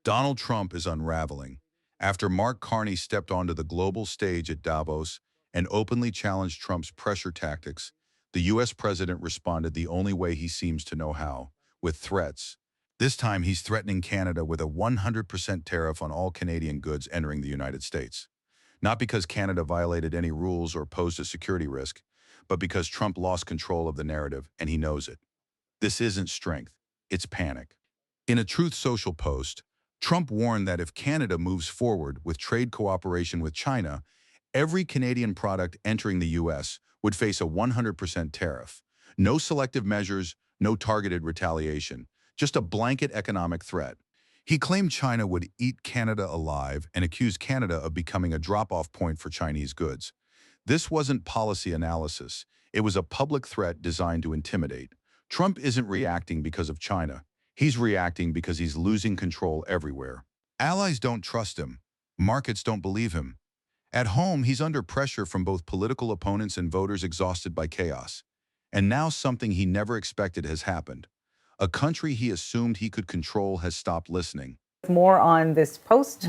Donald Trump is unraveling. After Mark Carney stepped onto the global stage at Davos and openly challenged Trump's pressure tactics, the U.S. president responded the only way he seems to know how, with threats. This time, he's threatening Canada with a 100% tariff on all Canadian goods entering the United States. Not because Canada violated any rules or posed a security risk, but because Trump lost control of the narrative and he knows it. This isn't strength, it's panic. In a Truth Social post, Trump warned that if Canada moves forward with trade cooperation with China, every Canadian product entering the U.S. would face a 100% tariff. No selective measures, no targeted retaliation, just a blanket economic threat. He claimed China would eat Canada alive and accused Canada of becoming a drop-off point for Chinese goods. This wasn't policy analysis. It was a public threat designed to intimidate. Trump isn't reacting because of China. He's reacting because he's losing control everywhere. Allies don't trust him. Markets don't believe him. At home, he's under pressure from both political opponents and voters exhausted by chaos. And now something he never expected has happened. A country he assumed he could control has stopped listening. More on this post.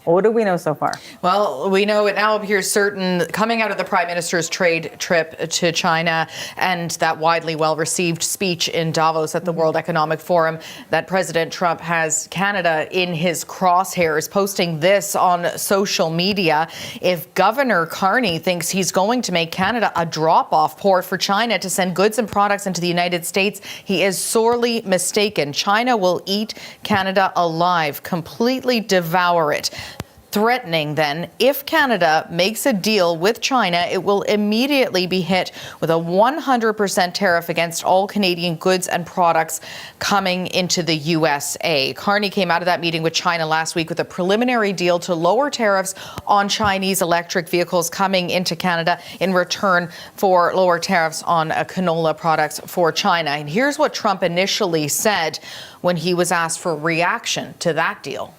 What do we know so far? Well, we know it now appears certain, coming out of the Prime Minister's trade trip to China and that widely well-received speech in Davos at the World Economic Forum, that President Trump has Canada in his crosshairs, posting this on social media. If Governor Carney thinks he's going to make Canada a drop-off port for China to send goods and products into the United States, he is sorely mistaken. China will eat Canada alive, completely devour it. Threatening then, if Canada makes a deal with China, it will immediately be hit with a 100% tariff against all Canadian goods and products coming into the USA. Carney came out of that meeting with China last week with a preliminary deal to lower tariffs on Chinese electric vehicles coming into Canada in return for lower tariffs on canola products for China. And here's what Trump initially said when he was asked for a reaction to that deal.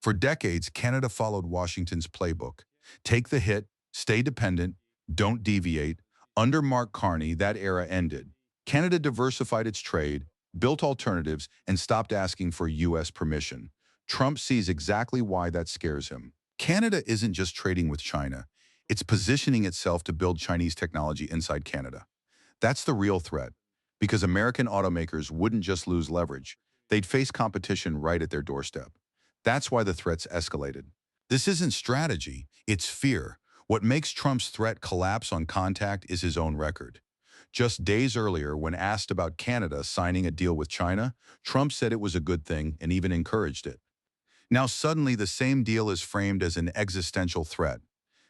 For decades, Canada followed Washington's playbook. Take the hit, stay dependent, don't deviate. Under Mark Carney, that era ended. Canada diversified its trade, built alternatives, and stopped asking for U.S. permission. Trump sees exactly why that scares him. Canada isn't just trading with China. It's positioning itself to build Chinese technology inside Canada. That's the real threat, because American automakers wouldn't just lose leverage. They'd face competition right at their doorstep. That's why the threats escalated. This isn't strategy, it's fear. What makes Trump's threat collapse on contact is his own record. Just days earlier, when asked about Canada signing a deal with China, Trump said it was a good thing and even encouraged it. Now suddenly the same deal is framed as an existential threat.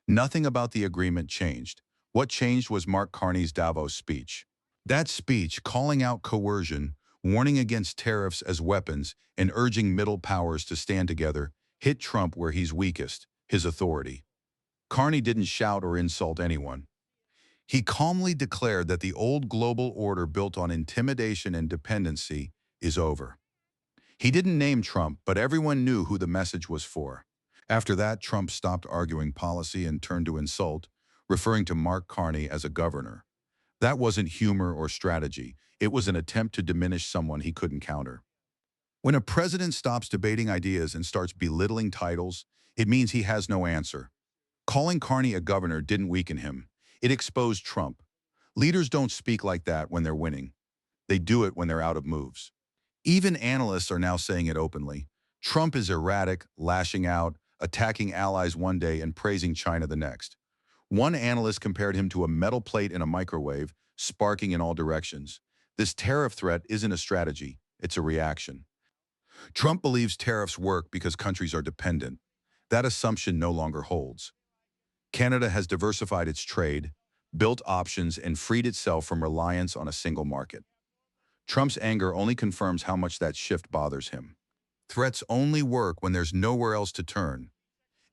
Nothing about the agreement changed. What changed was Mark Carney's Davos speech. That speech, calling out coercion, warning against tariffs as weapons, and urging middle powers to stand together, hit Trump where he's weakest, his authority. Carney didn't shout or insult anyone. He calmly declared that the old global order built on intimidation and dependency is over. He didn't name Trump, but everyone knew who the message was for. After that, Trump stopped arguing policy and turned to insult, referring to Mark Carney as a governor. That wasn't humor or strategy. It was an attempt to diminish someone he couldn't counter. When a president stops debating ideas and starts belittling titles, it means he has no answer. Calling Carney a governor didn't weaken him. It exposed Trump. Leaders don't speak like that when they're winning. They do it when they're out of moves. Even analysts are now saying it openly. Trump is erratic, lashing out, attacking allies one day and praising China the next. One analyst compared him to a metal plate in a microwave, sparking in all directions. This tariff threat isn't a strategy, it's a reaction. Trump believes tariffs work because countries are dependent. That assumption no longer holds. Canada has diversified its trade, built options, and freed itself from reliance on a single market. Trump's anger only confirms how much that shift bothers him. Threats only work when there's nowhere else to turn.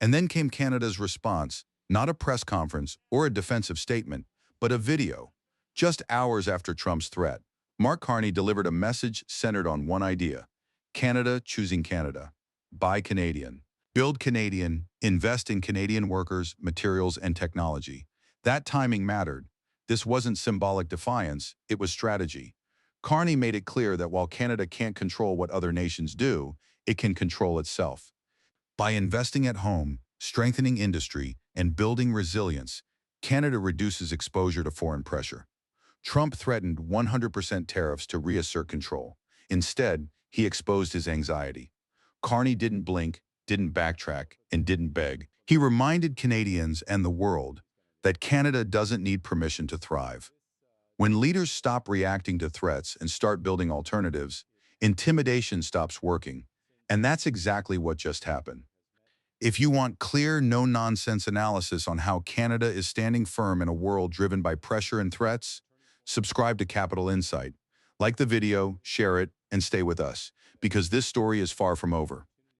And then came Canada's response, not a press conference or a defensive statement, but a video. Just hours after Trump's threat, Mark Carney delivered a message centered on one idea: Canada choosing Canada. Buy Canadian. Build Canadian. Invest in Canadian workers, materials, and technology. That timing mattered. This wasn't symbolic defiance, it was strategy. Carney made it clear that while Canada can't control what other nations do, it can control itself. By investing at home, strengthening industry, and building resilience, Canada reduces exposure to foreign pressure. Trump threatened 100% tariffs to reassert control. Instead, he exposed his anxiety. Carney didn't blink, didn't backtrack, and didn't beg. He reminded Canadians and the world that Canada doesn't need permission to thrive. When leaders stop reacting to threats and start building alternatives, intimidation stops working. And that's exactly what just happened. If you want clear, no-nonsense analysis on how Canada is standing firm in a world driven by pressure and threats, subscribe to Capital Insight. Like the video, share it, and stay with us, because this story is far from over.